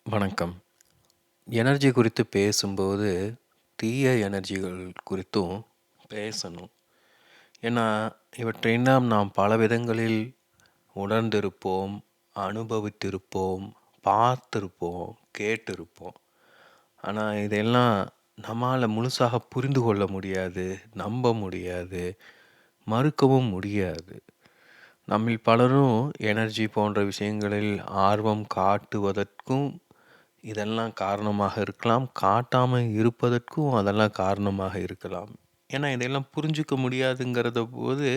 வணக்கம். எனர்ஜி குறித்து பேசும்போது, தீய எனர்ஜிகள் குறித்தும் பேசணும். ஏன்னா, இவற்றையெல்லாம் நாம் பல விதங்களில் உணர்ந்திருப்போம், அனுபவித்திருப்போம், பார்த்திருப்போம், கேட்டிருப்போம். ஆனா, இதெல்லாம் நம்மால முழுசாக புரிந்து கொள்ள முடியாது, நம்ப முடியாது, மறுக்கவும் முடியாது. நம்மில் பலரும் எனர்ஜி போன்ற விஷயங்களில் ஆர்வம் காட்டுவதற்கும் இதெல்லாம் காரணமாக இருக்கலாம். காட்டாம இருப்பதற்கும் அதெல்லாம் காரணமாக இருக்கலாம். ஏன்னா, இதையெல்லாம் புரிஞ்சுக்க முடியாதுங்கிறத போது,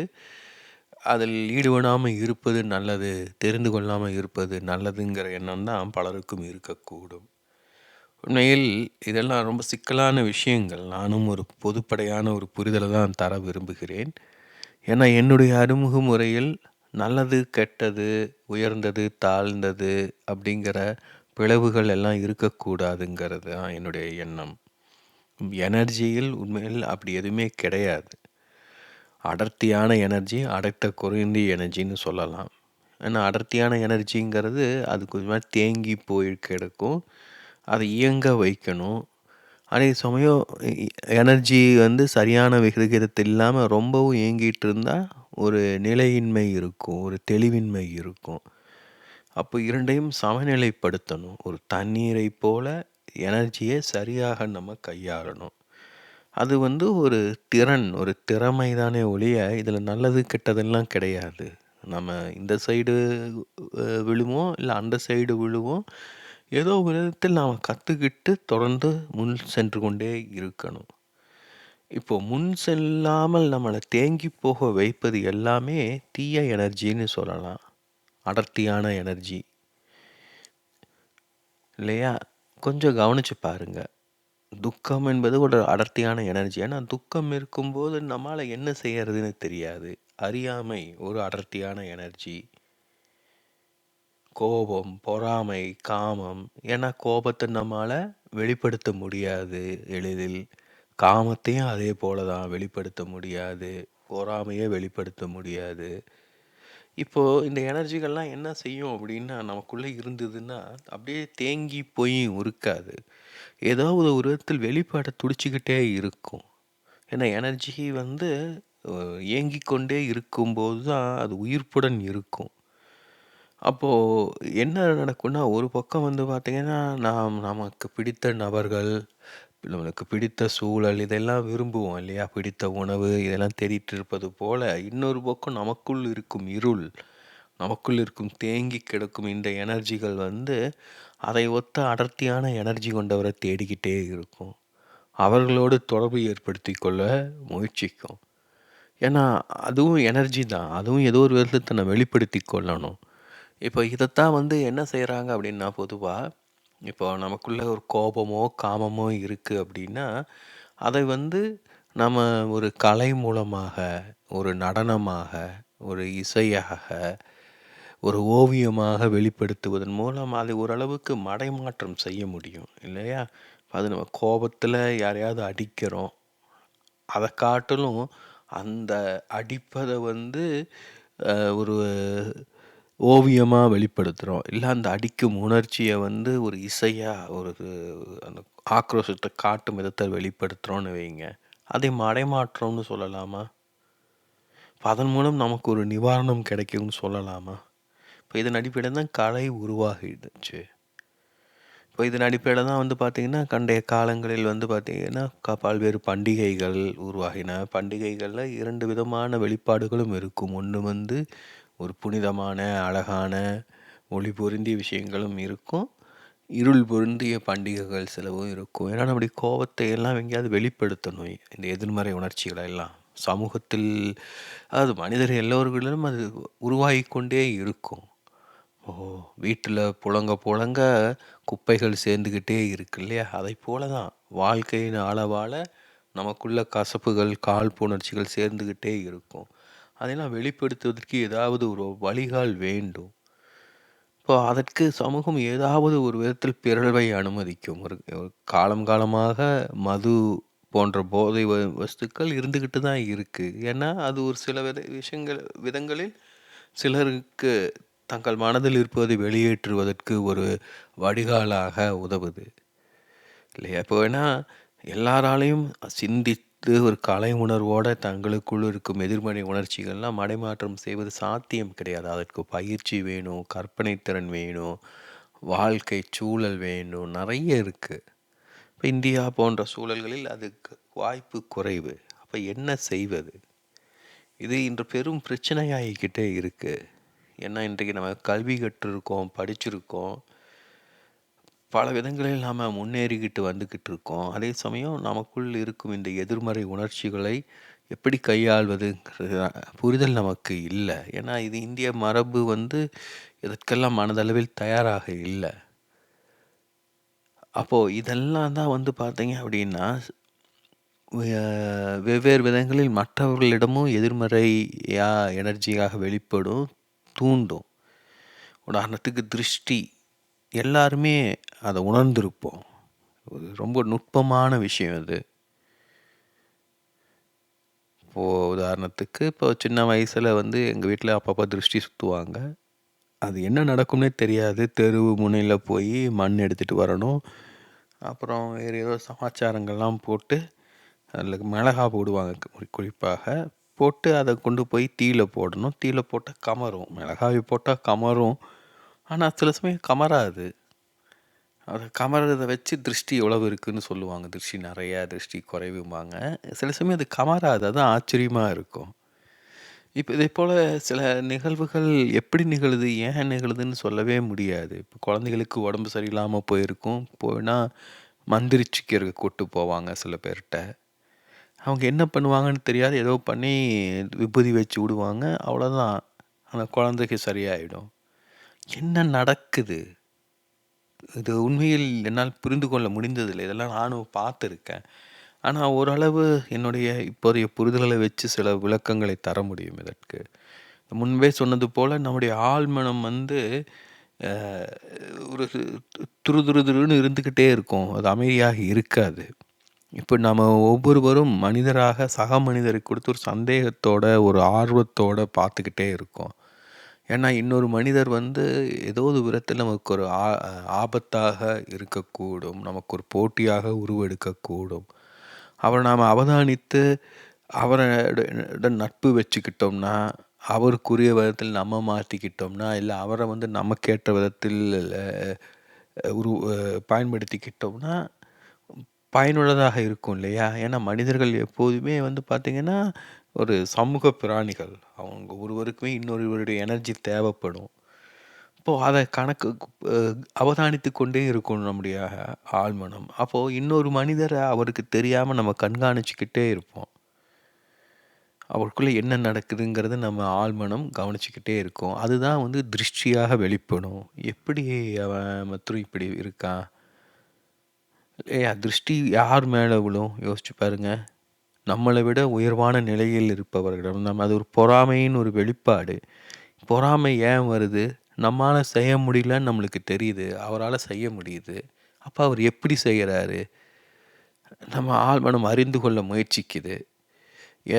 அதில் ஈடுபடாம இருப்பது நல்லது, தெரிந்து கொள்ளாம இருப்பது நல்லதுங்கிற எண்ணம் தான் பலருக்கும் இருக்கக்கூடும். உண்மையில் இதெல்லாம் ரொம்ப சிக்கலான விஷயங்கள். நானும் ஒரு பொதுப்படையான ஒரு புரிதல தான் தர விரும்புகிறேன். ஏன்னா, என்னுடைய அணுகுமுறையில் நல்லது, கெட்டது, உயர்ந்தது, தாழ்ந்தது அப்படிங்கிற பிளவுகள் எல்லாம் இருக்கக்கூடாதுங்கிறது தான் என்னுடைய எண்ணம். எனர்ஜியில் உண்மையில் அப்படி எதுவுமே கிடையாது. அடர்த்தியான எனர்ஜி, அடர்த்த குறைந்த எனர்ஜின்னு சொல்லலாம். ஏன்னா அடர்த்தியான எனர்ஜிங்கிறது அது கொஞ்சமா தேங்கி போய் கிடக்கும். அதை இயங்க வைக்கணும். அதே சமயம் எனர்ஜி வந்து சரியான விகிதத்தில் இல்லாம ரொம்பவும் இயங்கிட்டு இருந்தா, ஒரு நிலையின்மை இருக்கும். ஒரு தெளிவின்மை இருக்கும். அப்போ 2யும் சமநிலைப்படுத்தணும். ஒரு தண்ணீரைப் போல எனர்ஜிய சரியாக நம்ம கையாளணும். அது வந்து ஒரு திறன், ஒரு திறமை தானே ஒழிய, இதில நல்லது, கெட்டதெல்லாம் கிடையாது. நம்ம இந்த சைடு விழுவோம், இல்ல அந்த சைடு விழுவோம். ஏதோ ஒரு விதத்தில் நாம கத்துக்கிட்டு தொடர்ந்து முன் சென்று கொண்டே இருக்கணும். இப்போ முன் செல்லாமல் நம்மள தேங்கி போக வைப்பது எல்லாமே தீய எனர்ஜின்னு சொல்லலாம். அடர்த்தியான எனர்ஜி. இல்லையா? கொஞ்சம் கவனிச்சு பாருங்க. துக்கம் என்பது ஒரு அடர்த்தியான எனர்ஜி. ஏன்னா துக்கம் இருக்கும்போது நம்மால என்ன செய்யறதுன்னு தெரியாது. அறியாமை ஒரு அடர்த்தியான எனர்ஜி. கோபம், பொறாமை, காமம். ஏன்னா கோபத்த நம்மால வெளிப்படுத்த முடியாது எளிதில். காமத்தையும் அதே போல தான் வெளிப்படுத்த முடியாது. பொறாமைய வெளிப்படுத்த முடியாது. இப்போ இந்த எனர்ஜிகள்லாம் என்ன செய்யும் அப்படின்னா, நமக்குள்ள இருந்ததுன்னா, அப்படியே தேங்கி போய் இருக்காது. ஏதாவது ஒரு விதத்தில் வெளிப்பாட துடிச்சுக்கிட்டே இருக்கும். ஏன்னா எனர்ஜி வந்து அ இயங்கிக் கொண்டே இருக்கும்போது தான் அது உயிர்ப்புடன் இருக்கும். அப்போ என்ன நடக்கும்னா, ஒரு பக்கம் வந்து பார்த்தீங்கன்னா, நாம் நமக்கு பிடித்த நபர்கள், நம்மளுக்கு பிடித்த சூழல் இதெல்லாம் விரும்புவோம் இல்லையா? பிடித்த உணவு இதெல்லாம் தேடிட்டு இருப்பது போல, இன்னொரு பக்கம் நமக்குள் இருக்கும் இருள், நமக்குள் இருக்கும் தேங்கி கிடக்கும் இந்த எனர்ஜிகள் வந்து, அதை ஒத்த அடர்த்தியான எனர்ஜி கொண்டவர தேடிக்கிட்டே இருக்கும். அவர்களோடு தொடர்பு ஏற்படுத்திக் கொள்ள முயற்சிக்கும். ஏன்னா, அதுவும் எனர்ஜி தான். அதுவும் ஏதோ ஒரு விதத்துல தன்னை வெளிப்படுத்திக் கொள்ளணும். இப்போ இதத்தான் வந்து என்ன செய்றாங்க அப்படின்னா, பொதுவா, இப்போ நமக்குள்ள ஒரு கோபமோ, காமமோ இருக்கு அப்படின்னா, அதை வந்து நம்ம ஒரு கலை மூலமாக, ஒரு நடனமாக, ஒரு இசையாக, ஒரு ஓவியமாக வெளிப்படுத்துவதன் மூலம் அதை ஓரளவுக்கு மடைமாற்றம் செய்ய முடியும் இல்லையா? அது நம்ம கோபத்துல யாரையாவது அடிக்கிறோம். அத காட்டிலும் அந்த அடிப்பத வந்து ஒரு ஓவியமா வெளிப்படுத்துறோம். இல்ல அந்த அடிக்கும் உணர்ச்சிய வந்து ஒரு இசையா ஒரு அந்த ஆக்ரோஷத்த காட்டும் விதத்த வெளிப்படுத்துறோம்னு வைங்க. அதை மடைமாற்றம்னு சொல்லலாமா? இப்ப அதன் மூலம் நமக்கு ஒரு நிவாரணம் கிடைக்கும்னு சொல்லலாமா? இப்ப இதன் அடிப்படையில தான் கலை உருவாகிடுச்சு. இப்ப இதன் அடிப்படையில தான் வந்து பார்த்தீங்கன்னா, பண்டைய காலங்களில் வந்து பார்த்தீங்கன்னா, பல்வேறு பண்டிகைகள் உருவாகின. பண்டிகைகள்ல 2 விதமான வெளிப்பாடுகளும் இருக்கும். ஒண்ணு வந்து ஒரு புனிதமான, அழகான, ஒளி பொருந்திய விஷயங்களும் இருக்கும். இருள் பொருந்திய பண்டிகைகள் சிலவும் இருக்கும். ஏன்னா, நம்முடைய கோவத்தை எல்லாம் எங்கேயாவது வெளிப்படுத்தணும். இந்த எதிர்மறை உணர்ச்சிகள எல்லாம். சமூகத்தில் அதாவது மனிதர் எல்லோர்களிலும் அது உருவாகிக் கொண்டே இருக்கும். ஓ! வீட்டில புழங்க புழங்க குப்பைகள் சேர்ந்துகிட்டே இருக்கு இல்லையா? அதைப் போல தான் வாழ்க்கையின் ஆழ வாழ நமக்குள்ள கசப்புகள், காழ்ப்புணர்ச்சிகள் சேர்ந்துகிட்டே இருக்கும். அதையெல்லாம் வெளிப்படுத்துவதற்கு ஏதாவது ஒரு வழிகால் வேண்டும். இப்போ அதற்கு சமூகம் ஏதாவது ஒரு விதத்தில் பிறழ்வை அனுமதிக்கும். ஒரு ஒரு காலம் காலமாக மது போன்ற போதை வஸ்துக்கள் இருந்துகிட்டு தான் இருக்கு. ஏன்னா, அது ஒரு சில விதங்களில் சிலருக்கு தங்கள் மனதில் இருப்பதை வெளியேற்றுவதற்கு ஒரு வடிகாலாக உதவுது இல்லையா? இப்போ ஏன்னா எல்லாராலையும் சிந்தித்து ஒரு கலை உணர்வோட தங்களுக்குள் இருக்கும் எதிர்மறை உணர்ச்சிகள்லாம் மடைமாற்றம் செய்வது சாத்தியம் கிடையாது. அதற்கு பயிற்சி வேணும், கற்பனை திறன் வேணும், வாழ்க்கை சூழல் வேணும், நிறைய இருக்கு. இப்போ இந்தியா போன்ற சூழல்களில் அதுக்கு வாய்ப்பு குறைவு. அப்போ என்ன செய்வது? இது இன்று பெரும் பிரச்சனையாகிக்கிட்டே இருக்கு. ஏன்னா இன்றைக்கு நம்ம கல்வி கற்றிருக்கோம், படிச்சிருக்கோம். பல விதங்களில் நாம் முன்னேறிக்கிட்டு வந்துக்கிட்டு இருக்கோம். அதே சமயம் நமக்குள் இருக்கும் இந்த எதிர்மறை உணர்ச்சிகளை எப்படி கையாள்வதுங்கிற புரிதல் நமக்கு இல்லை. ஏன்னா இது இந்திய மரபு இதற்கெல்லாம் மனதளவில் தயாராக இல்லை. அப்போது இதெல்லாம் தான் பார்த்தீங்க அப்படின்னா வெவ்வேறு விதங்களில் மற்றவர்களிடமும் எதிர்மறையா எனர்ஜியாக வெளிப்படும், தூண்டும். உதாரணத்துக்கு திருஷ்டி. எல்லாருமே அதை உணர்ந்திருப்போம். ரொம்ப நுட்பமான விஷயம் அது. இப்போது உதாரணத்துக்கு இப்போ சின்ன வயசில் எங்கள் வீட்டில் அப்பப்போ திருஷ்டி சுற்றுவாங்க. அது என்ன நடக்கும்னே தெரியாது. தெருவு முனையில் போய் மண் எடுத்துகிட்டு வரணும். அப்புறம் வேறு ஏதோ சமாச்சாரங்கள்லாம் போட்டு அதில் மிளகா போடுவாங்க குறிப்பாக. போட்டு அதை கொண்டு போய் தீயில போடணும். தீயில போட்டால் கமரும். மிளகாய் போட்டால் கமரும். ஆனால் சில சமயம் கமராது. அதை கமறதை வச்சு திருஷ்டி எவ்வளவு இருக்குதுன்னு சொல்லுவாங்க. திருஷ்டி நிறையா, திருஷ்டி குறைவும்பாங்க. சில சமயம் அது கமராது. அதுதான் ஆச்சரியமாக இருக்கும். இப்போ இதே போல் சில நிகழ்வுகள் எப்படி நிகழுது, ஏன் நிகழுதுன்னு சொல்லவே முடியாது. இப்போ குழந்தைகளுக்கு உடம்பு சரியில்லாமல் போயிருக்கும். போனா மந்திரிச்சிக்கிறதுக்கு கூட்டு போவாங்க சில பேர்கிட்ட. அவங்க என்ன பண்ணுவாங்கன்னு தெரியாது. ஏதோ பண்ணி விபூதி வச்சு விடுவாங்க. அவ்வளோதான். அந்த குழந்தைக்கு சரியாயிடும். என்ன நடக்குது? இது உண்மையில் என்னால் புரிந்து கொள்ள முடிந்ததில்லை. இதெல்லாம் நானும் பார்த்துருக்கேன். ஆனால் ஓரளவு என்னுடைய இப்போதைய புரிதல்களை வச்சு சில விளக்கங்களை தர முடியும் இதற்கு. முன்பே சொன்னது போல் நம்முடைய ஆழ்மனம் ஒரு துருதுருன்னு இருந்துக்கிட்டே இருக்கும். அது அமைதியாக இருக்காது. இப்போ நம்ம ஒவ்வொருவரும் மனிதராக சக மனிதரை கொடுத்து ஒரு சந்தேகத்தோட, ஒரு ஆர்வத்தோட பார்த்துக்கிட்டே இருக்கோம். ஏன்னா இன்னொரு மனிதர் ஏதோ ஒரு விதத்தில் நமக்கு ஒரு ஆபத்தாக இருக்கக்கூடும். நமக்கு ஒரு போட்டியாக உருவெடுக்கக்கூடும். அவரை நாம் அவதானித்து அவரோட நட்பு வச்சுக்கிட்டோம்னா, அவருக்குரிய விதத்தில் நம்ம மாற்றிக்கிட்டோம்னா, இல்லை அவரை நமக்கேற்ற விதத்தில் பயன்படுத்திக்கிட்டோம்னா பயனுள்ளதாக இருக்கும் இல்லையா? ஏன்னா மனிதர்கள் எப்போதுமே பார்த்திங்கன்னா, ஒரு சமூக பிராணிகள். அவங்க ஒருவருக்குமே இன்னொருவருடைய எனர்ஜி தேவைப்படும். இப்போது அதை அவதானித்து கொண்டே இருக்கும் நம்முடைய ஆழ்மனம். அப்போது இன்னொரு மனிதரை அவருக்கு தெரியாமல் நம்ம கண்காணிச்சுக்கிட்டே இருப்போம். அவருக்குள்ளே என்ன நடக்குதுங்கிறத நம்ம ஆழ்மனம் கவனிச்சுக்கிட்டே இருக்கும். அதுதான் திருஷ்டியாக வெளிப்படும். எப்படி அவன் மற்றும் இப்படி இருக்கான்? திருஷ்டி யார் மேலே விழும்? யோசிச்சு பாருங்க. நம்மளை விட உயர்வான நிலையில் இருப்பவர்களிடம் நம்ம அது ஒரு பொறாமையின் ஒரு வெளிப்பாடு. பொறாமை ஏன் வருது? நம்மளால் செய்ய முடியலன்னு நம்மளுக்கு தெரியுது. அவரால் செய்ய முடியுது. அப்போ அவர் எப்படி செய்கிறாரு? நம்ம ஆழ்மனம் அறிந்து கொள்ள முயற்சிக்குது.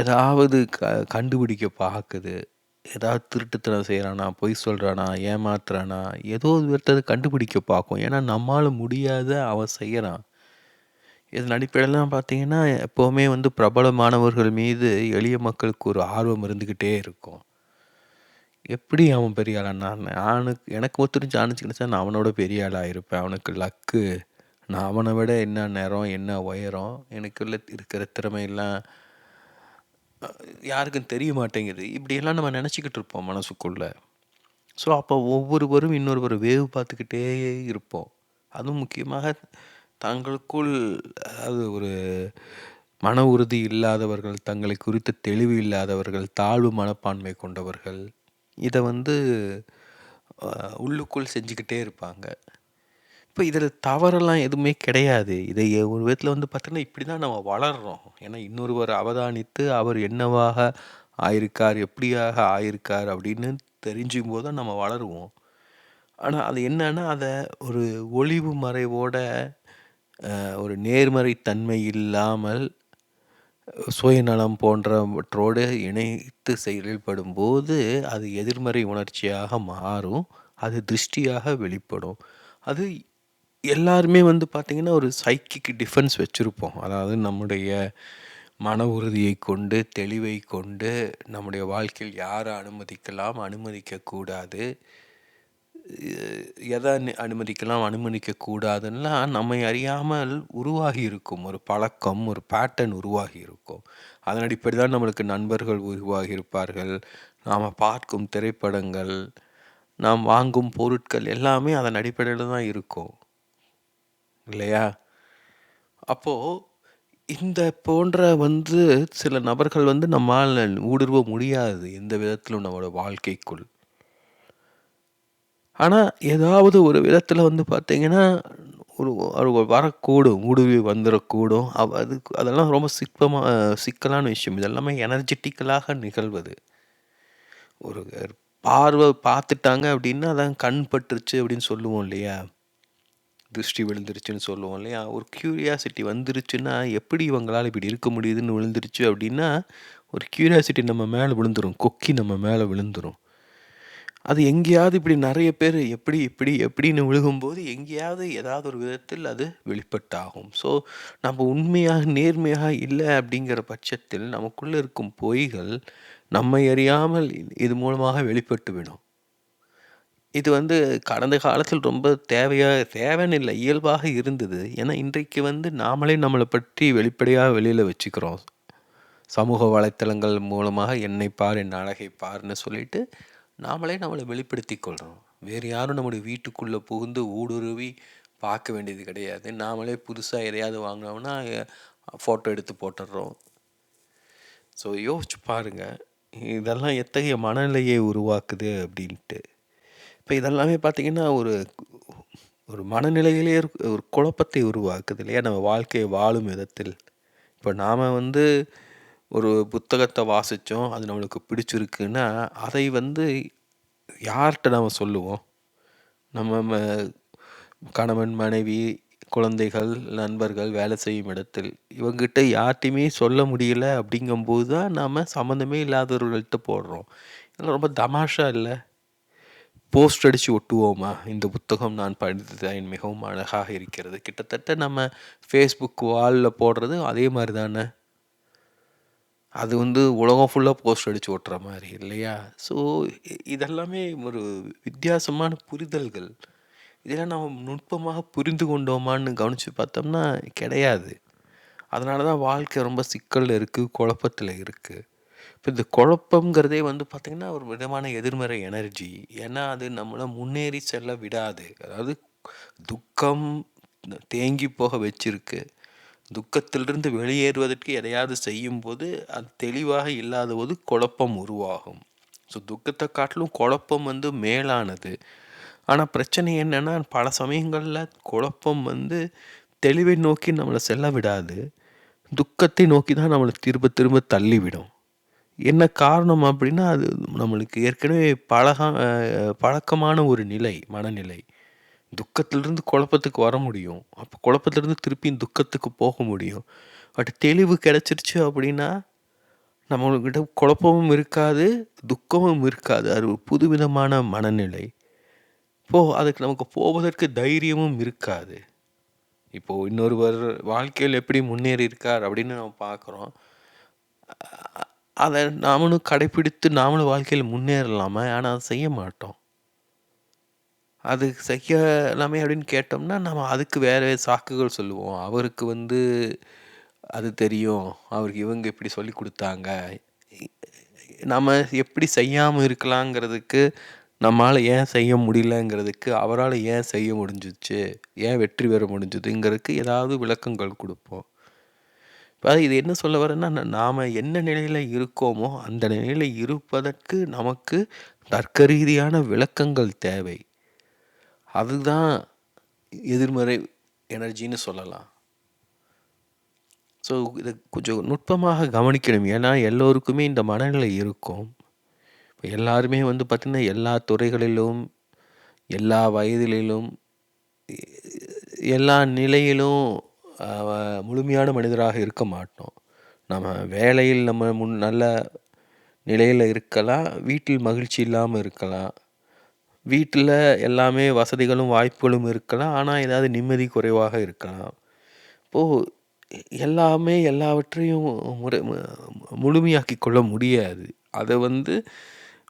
ஏதாவது கண்டுபிடிக்க பார்க்குது. ஏதாவது திருட்டுத்தனம் செய்கிறானா, பொய் சொல்கிறானா, ஏமாத்துறானா, ஏதோ ஒரு விதத்தை கண்டுபிடிக்க பார்க்கும். ஏன்னா நம்மால் முடியாத அவன் செய்கிறான். இதன் அடிப்படையிலாம் பார்த்தீங்கன்னா, எப்போவுமே பிரபலமானவர்கள் மீது எளிய மக்களுக்கு ஒரு ஆர்வம் இருந்துக்கிட்டே இருக்கும். எப்படி அவன் பெரிய ஆளானா? எனக்கு ஒத்துரு சான்ஸ் கிடைச்சா நான் அவனோட பெரிய ஆளாக இருப்பேன். அவனுக்கு லக்கு. நான் அவனை விட என்ன நிறம், என்ன உயரம், எனக்குள்ள இருக்கிற திறமையெல்லாம் யாருக்கும் தெரிய மாட்டேங்குது. இப்படியெல்லாம் நம்ம நினச்சிக்கிட்டு இருப்போம் மனசுக்குள்ள. ஸோ அப்போ ஒவ்வொருவரும் இன்னொருவர் வேவு பார்த்துக்கிட்டே இருப்போம். அதுவும் முக்கியமாக தங்களுக்குள் அது ஒரு மன உறுதி இல்லாதவர்கள், தங்களை குறித்த தெளிவு இல்லாதவர்கள், தாழ்வு மனப்பான்மை கொண்டவர்கள் இதை உள்ளுக்குள் செஞ்சுக்கிட்டே இருப்பாங்க. இப்போ இதில் தவறெல்லாம் எதுவுமே கிடையாது. இதை ஒரு விதத்தில் பார்த்தீங்கன்னா இப்படி தான் நம்ம வளர்கிறோம். ஏன்னா இன்னொருவர் அவதானித்து அவர் என்னவாக ஆயிருக்கார், எப்படியாக ஆயிருக்கார் அப்படின்னு தெரிஞ்சுக்கும் போது தான் நம்ம வளருவோம். ஆனால் அது என்னன்னா அதை ஒரு ஒளிவு மறைவோட ஒரு நேர்மறை தன்மை இல்லாமல் சுயநலம் போன்றவற்றோடு இணைத்து செயல்படும்போது அது எதிர்மறை உணர்ச்சியாக மாறும். அது திருஷ்டியாக வெளிப்படும். அது எல்லாருமே வந்து பார்த்திங்கன்னா ஒரு சைக்கிக் டிஃபென்ஸ் வச்சுருப்போம். அதாவது நம்முடைய மன உறுதியை கொண்டு, தெளிவை கொண்டு நம்முடைய வாழ்க்கையில் யாரை அனுமதிக்கலாம், அனுமதிக்கக்கூடாது, எதை அனுமதிக்கலாம், அனுமதிக்கக்கூடாதுன்னெலாம் நம்மை அறியாமல் உருவாகி இருக்கும் ஒரு பழக்கம், ஒரு பேட்டர்ன் உருவாகி இருக்கும். அதன் அடிப்படை தான் நம்மளுக்கு நண்பர்கள் உருவாகி இருப்பார்கள். நாம் பார்க்கும் திரைப்படங்கள், நாம் வாங்கும் பொருட்கள் எல்லாமே அதன் அடிப்படையில் தான் இருக்கும் இல்லையா? அப்போது இந்த போன்ற வந்து சில நபர்கள் வந்து நம்மால் ஊடுருவ முடியாது எந்த விதத்திலும் நம்மளோட வாழ்க்கைக்குள். ஆனால் ஏதாவது ஒரு விதத்தில் வந்து பார்த்திங்கன்னா ஒரு வரக்கூடும், ஊடுருவி வந்துடக்கூடும். அதெல்லாம் ரொம்ப சிக்கலான விஷயம். இதெல்லாமே எனர்ஜெட்டிக்கலாக நிகழ்வது. ஒரு பார்வை பார்த்துட்டாங்க அப்படின்னா அதான் கண் பட்டுருச்சு அப்படின்னு சொல்லுவோம் இல்லையா? திருஷ்டி விழுந்துருச்சுன்னு சொல்லுவோம் இல்லையா? ஒரு க்யூரியாசிட்டி வந்துருச்சுன்னா எப்படி இவங்களால் இப்படி இருக்க முடியுதுன்னு விழுந்துருச்சு அப்படின்னா ஒரு க்யூரியாசிட்டி நம்ம மேலே விழுந்துடும், கொக்கி நம்ம மேலே விழுந்துடும். அது எங்கேயாவது இப்படி நிறைய பேர் எப்படின்னு விழுகும்போது எங்கேயாவது ஏதாவது ஒரு விதத்தில் அது வெளிப்பட்டாகும். ஸோ நம்ம உண்மையாக நேர்மையாக இல்லை அப்படிங்கிற பட்சத்தில் நமக்குள்ளே இருக்கும் பொய்கள் நம்மை அறியாமல் இது மூலமாக வெளிப்பட்டு விடும். இது வந்து கடந்த காலத்தில் ரொம்ப தேவைன்னு இல்லை, இயல்பாக இருந்தது. ஏன்னா இன்றைக்கு வந்து நாமளே நம்மளை பற்றி வெளிப்படையாக வெளியில் வச்சுக்கிறோம். சமூக வலைத்தளங்கள் மூலமாக என்னை பார், என் அழகை பார்ன்னு சொல்லிட்டு நாமளே நம்மளை வெளிப்படுத்தி கொள்கிறோம். வேறு யாரும் நம்முடைய வீட்டுக்குள்ளே புகுந்து ஊடுருவி பார்க்க வேண்டியது கிடையாது. நாமளே புதுசாக எதையாவது வாங்கினோம்னா ஃபோட்டோ எடுத்து போட்டுடுறோம். ஸோ யோசிச்சு பாருங்கள், இதெல்லாம் எத்தகைய மனநிலையை உருவாக்குது அப்படின்ட்டு. இப்போ இதெல்லாமே பார்த்திங்கன்னா ஒரு ஒரு மனநிலையிலே ஒரு குழப்பத்தை உருவாக்குது இல்லையா? நம்ம வாழ்க்கையை வாழும் விதத்தில். இப்போ நாம் வந்து ஒரு புத்தகத்தை வாசித்தோம், அது நம்மளுக்கு பிடிச்சிருக்குன்னா அதை வந்து யார்கிட்ட நாம் சொல்லுவோம்? நம்ம கணவன், மனைவி, குழந்தைகள், நண்பர்கள், வேலை செய்யும் இடத்தில் இவங்ககிட்ட யார்ட்டையுமே சொல்ல முடியல அப்படிங்கும்போது தான் நாம் சம்மந்தமே இல்லாதவர்கள்ட்ட போடுறோம். இதெல்லாம் ரொம்ப தமாஷா இல்லை? போஸ்ட் அடித்து ஒட்டுவோமா, இந்த புத்தகம் நான் படித்தேன் மிகவும் அழகாக இருக்கிறது. கிட்டத்தட்ட நம்ம ஃபேஸ்புக் வாலில் போடுறது அதே மாதிரி தானே. அது வந்து உலகம் ஃபுல்லாக போஸ்ட் அடித்து ஓட்டுற மாதிரி இல்லையா? ஸோ இதெல்லாமே ஒரு வித்தியாசமான புரிதல்கள். இதெல்லாம் நம்ம நுட்பமாக புரிந்து கொண்டோமான்னு கவனித்து பார்த்தோம்னா கிடையாது. அதனால தான் வாழ்க்கை ரொம்ப சிக்கலில் இருக்குது, குழப்பத்தில் இருக்குது. இப்போ இந்த குழப்பங்கிறதே வந்து பார்த்திங்கன்னா ஒரு விதமான எதிர்மறை எனர்ஜி. ஏன்னா அது நம்மளை முன்னேறி செல்ல விடாது. அதாவது துக்கம் தேங்கி போக வச்சிருக்கு. துக்கத்திலிருந்து வெளியேறுவதற்கு எதையாவது செய்யும்போது அது தெளிவாக இல்லாத போது குழப்பம் உருவாகும். ஸோ துக்கத்தை காட்டிலும் குழப்பம் வந்து மேலானது. ஆனால் பிரச்சனை என்னென்னா பல சமயங்களில் குழப்பம் வந்து தெளிவை நோக்கி நம்மளை செல்ல விடாது, துக்கத்தை நோக்கி தான் நம்மளை திரும்ப திரும்ப தள்ளிவிடும். என்ன காரணம் அப்படின்னா அது நம்மளுக்கு ஏற்கனவே பழக்கமான ஒரு நிலை, மனநிலை. துக்கத்திலிருந்து குழப்பத்துக்கு வர முடியும், அப்போ குழப்பத்திலிருந்து திருப்பியும் துக்கத்துக்கு போக முடியும். பட் தெளிவு கிடச்சிருச்சு அப்படின்னா நம்மக்கிட்ட குழப்பமும் இருக்காது, துக்கமும் இருக்காது. அது ஒரு புதுவிதமான மனநிலை. இப்போது அதுக்கு நமக்கு போவதற்கு தைரியமும் இருக்காது. இப்போது இன்னொருவர் வாழ்க்கையில் எப்படி முன்னேறி இருக்கார் அப்படின்னு நம்ம பார்க்குறோம். அதை நாமளும் கடைப்பிடித்து நாமளும் வாழ்க்கையில் முன்னேறலாமா? ஆனால் அதை செய்ய மாட்டோம். அது செய்யலாமே அப்படின்னு கேட்டோம்னா நம்ம அதுக்கு வேறு சாக்குகள் சொல்லுவோம். அவருக்கு வந்து அது தெரியும், அவருக்கு இவங்க இப்படி சொல்லி கொடுத்தாங்க. நம்ம எப்படி செய்யாமல் இருக்கலாங்கிறதுக்கு, நம்மளால் ஏன் செய்ய முடியலங்கிறதுக்கு, அவரால் ஏன் செய்ய முடிஞ்சிச்சு, ஏன் வெற்றி பெற முடிஞ்சுதுங்கிறதுக்கு ஏதாவது விளக்கங்கள் கொடுப்போம். இப்போ இது என்ன சொல்ல வரேன்னா, நாம் என்ன நிலையில் இருக்கோமோ அந்த நிலையில் இருப்பதற்கு நமக்கு தர்க்க ரீதியான விளக்கங்கள் தேவை. அதுதான் எதிர்மறை எனர்ஜின்னு சொல்லலாம். ஸோ இதை கொஞ்சம் நுட்பமாக கவனிக்கணும். ஏன்னா எல்லோருக்குமே இந்த மனநிலை இருக்கும். இப்போ எல்லாருமே வந்து பார்த்திங்கன்னா எல்லா துறைகளிலும், எல்லா வயதிலும், எல்லா நிலையிலும் முழுமையான மனிதராக இருக்க மாட்டோம். நம்ம வேலையில் நம்ம நல்ல நிலையில இருக்கலாம். வீட்டில் மகிழ்ச்சி இல்லாம இருக்கலாம். வீட்டில எல்லாமே வசதிகளும், வாய்ப்புகளும் இருக்கலாம். ஆனா, ஏதாவது நிம்மதி குறைவாக இருக்கலாம். இப்போ எல்லாமே எல்லாவற்றையும் முறை முழுமையாக்கிக் கொள்ள முடியாது. அத வந்து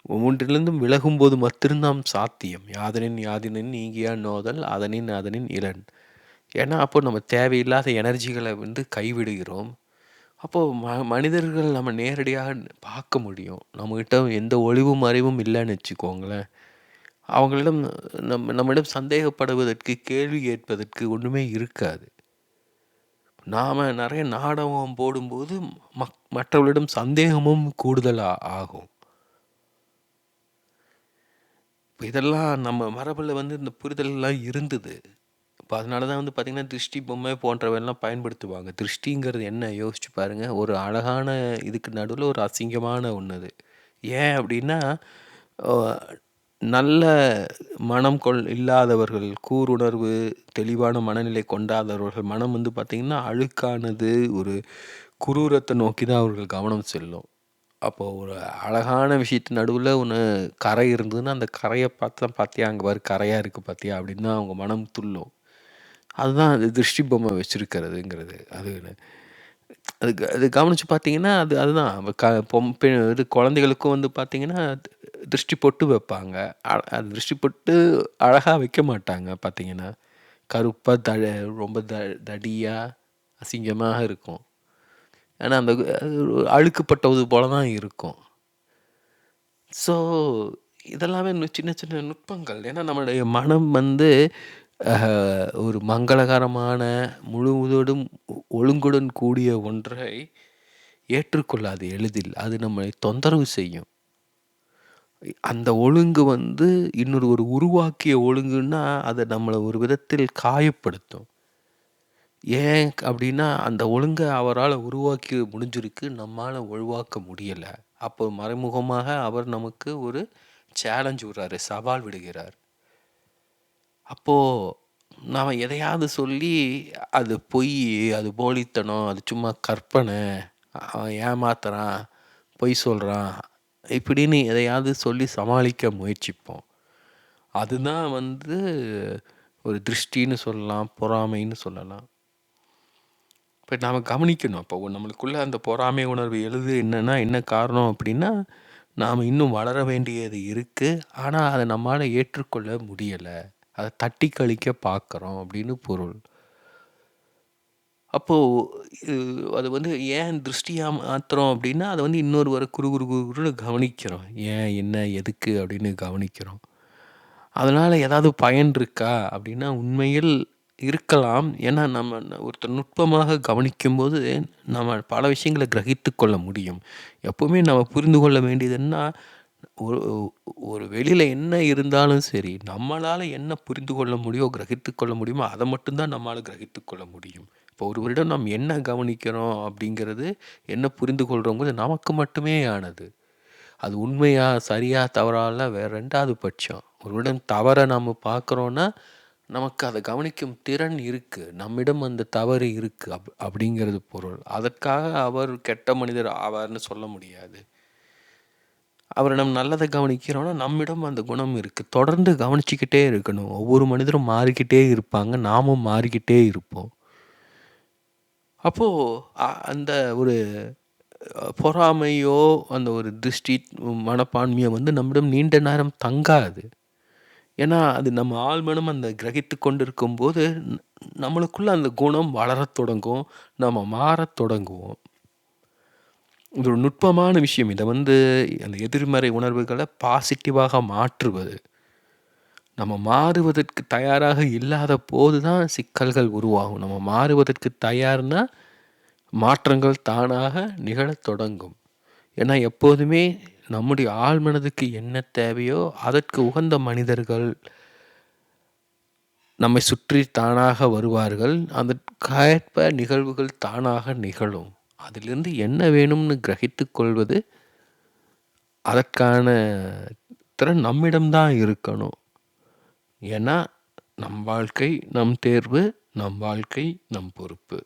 ஒவ்வொன்றிலிருந்தும் விலகும்போது மட்டும் தான் சாத்தியம். "யாதனின் யாதினின் நீங்கியா நோதல் அதனின் அதனின் இலன்." ஏன்னா, அப்போ நம்ம தேவையில்லாத எனர்ஜிகள வந்து கைவிடுகிறோம். அப்போ மனிதர்கள் நம்ம நேரடியாக பார்க்க முடியும். நம்மகிட்ட எந்த ஒளிவு மறைவும் இல்லன்னு வச்சுக்கோங்களேன். அவங்களிடம் நம்மிடம் சந்தேகப்படுவதற்கு, கேள்வி கேட்பதற்கு ஒண்ணுமே இருக்காது. நாம நெறைய நாடகம் போடும்போது மற்றவர்களிடம் சந்தேகமும் கூடுதலா ஆகும். இப்ப இதெல்லாம் நம்ம மரபுல வந்து இந்த புரிதல்லாம் இருந்தது. இப்ப அதனால தான் வந்து பார்த்தீங்கன்னா, திருஷ்டி பொம்மை போன்றவையெல்லாம் பயன்படுத்துவாங்க. திருஷ்டிங்கிறது என்ன யோசிச்சு பாருங்க. ஒரு அழகான இதுக்கு நடுவுல ஒரு அசிங்கமான ஒண்ணு அது. ஏன் அப்டின்னா, அ நல்ல மனம் இல்லாதவர்கள், கூருணர்வு, தெளிவான மனநிலை கொண்டாதவர்கள் மனம் வந்து பார்த்தீங்கன்னா, அழுக்கானது, ஒரு குரூரத்த நோக்கி தான் அவர்கள் கவனம் செல்லும். அப்போ ஒரு அழகான விஷயத்து நடுவுல ஒண்ணு கரை இருந்ததுன்னா, அந்த கரைய பார்த்தா "பாத்தியா அங்க பாரு கரையா இருக்கு பாத்தியா?" அப்படின்னு தான் அவங்க மனம் துள்ளும். அதுதான் அது திருஷ்டி பொம்மை வச்சிருக்கிறதுங்கிறது. அது கவனிச்சு பார்த்தீங்கன்னா, அதுதான் இது குழந்தைகளுக்கும் வந்து பார்த்தீங்கன்னா, திருஷ்டி பொட்டு வைப்பாங்க. அது திருஷ்டி பொட்டு அழகா வைக்க மாட்டாங்க பார்த்தீங்கன்னா. கருப்பா ரொம்ப தடியா, அசிங்கமாக இருக்கும். ஆனா, அது அழுக்குப்பட்டது போல தான் இருக்கும். ஸோ, இதெல்லாமே சின்ன சின்ன நுட்பங்கள். ஏன்னா, நம்மளுடைய மனம் வந்து ஒரு மங்களகரமான, முழுவதோடும் ஒழுங்குடன் கூடிய ஒன்றை ஏற்றுக்கொள்ளாது எளிதில். அது நம்மை தொந்தரவு செய்யும். அந்த ஒழுங்கு வந்து ஒரு உருவாக்கிய ஒழுங்குன்னா, அது நம்மள ஒரு விதத்தில் காயப்படுத்தும். ஏன் அப்டின்னா, அந்த ஒழுங்க அவரால உருவாக்கி முடிஞ்சிருக்கு. நம்மால உருவாக்க முடியல. அப்போ மறைமுகமாக அவர் நமக்கு ஒரு சேலஞ்ச் விடுறாரு. சவால் விடுகிறார். அப்போ நாம எதையாவது சொல்லி, அது பொய், அது போலித்தனம், அது சும்மா கற்பனை, அவன் ஏமாத்துறான், பொய் சொல்றான், இப்படின்னு எதையாவது சொல்லி சமாளிக்க முயற்சிப்போம். அதுதான் வந்து ஒரு திருஷ்டின்னு சொல்லலாம், பொறாமைன்னு சொல்லலாம். இப்ப நாம கவனிக்கணும். அப்போ நம்மளுக்குள்ள அந்த பொறாமை உணர்வு என்னன்னா, என்ன காரணம் அப்படின்னா, நாம இன்னும் வளர வேண்டியது இருக்கு. ஆனா, அத நம்மால ஏற்றுக்கொள்ள முடியல. அத தட்டி கழிக்க பார்க்குறோம் அப்படின்னு பொருள். அப்போ இது அது வந்து ஏன் திருஷ்டியா மாத்துறோம் அப்படின்னா, அத வந்து இன்னொருவர குறு குறு குறுன்னு கவனிக்கிறோம். ஏன், என்ன, எதுக்கு அப்படின்னு கவனிக்கிறோம். அதனால ஏதாவது பயன் இருக்கா அப்படின்னா, உண்மையில் இருக்கலாம். ஏன்னா, நம்ம ஒருத்தர் நுட்பமாக கவனிக்கும்போது, நம்ம பல விஷயங்கள கிரகித்துக் கொள்ள முடியும். எப்பவுமே நம்ம புரிந்து கொள்ள வேண்டியது என்னன்னா, ஒரு ஒரு வெளியில என்ன இருந்தாலும் சரி, நம்மளால என்ன புரிந்து கொள்ள முடியும், கிரகித்துக் கொள்ள முடியுமோ, அத மட்டும் தான் நம்மால கிரகித்துக் கொள்ள முடியும். இப்போ ஒருவரிடம் நாம் என்ன கவனிக்கிறோம் அப்படிங்கிறது, என்ன புரிந்து கொள்றோங்கிறது நமக்கு மட்டுமே ஆனது. அது உண்மையா, சரியா, தவறாலாம் வேற 2வது பட்சம். ஒருவரிடம் தவற நாம பார்க்குறோம்னா, நமக்கு அத கவனிக்கும் திறன் இருக்கு. நம்மிடம் அந்த தவறு இருக்கு. அப்படிங்கிறது பொருள். அதற்காக அவர் கெட்ட மனிதர் ஆவார்ன்னு சொல்ல முடியாது. அவரிடம் நல்லத கவனிக்கிறோம்னா, நம்மிடம் அந்த குணம் இருக்கு. தொடர்ந்து கவனிச்சுக்கிட்டே இருக்கணும். ஒவ்வொரு மனிதரும் மாறிக்கிட்டே இருப்பாங்க. நாமும் மாறிக்கிட்டே இருப்போம். அப்போ அந்த ஒரு பொறாமையோ, அந்த ஒரு திருஷ்டி மனப்பான்மையோ வந்து நம்மிடம் நீண்ட நேரம் தங்காது. ஏன்னா, அது நம்ம ஆழ்மனம் அந்த கிரகித்துக் கொண்டிருக்கும்போது, நம்மளுக்குள்ள அந்த குணம் வளரத் தொடங்கும். நம்ம மாறத் தொடங்குவோம். இது ஒரு நுட்பமான விஷயம். இத வந்து அந்த எதிர்மறை உணர்வுகள பாசிட்டிவாக மாற்றுவது. நம்ம மாறுவதற்கு தயாராக இல்லாத போது தான் சிக்கல்கள் உருவாகும். நம்ம மாறுவதற்கு தயார்னா, மாற்றங்கள் தானாக நிகழத் தொடங்கும். ஏன்னா, எப்போதுமே நம்முடைய ஆழ்மனதுக்கு என்ன தேவையோ, அதற்கு உகந்த மனிதர்கள் நம்மை சுற்றி தானாக வருவார்கள். அதற்கேற்ப நிகழ்வுகள் தானாக நிகழும். அதிலிருந்து என்ன வேணும்னு கிரகித்துக் கொள்வது, அதற்கான திறன் நம்மிடம் தான் இருக்கணும். ஏன்னா, நம் வாழ்க்கை நம் தேர்வு, நம் வாழ்க்கை நம் பொறுப்பு.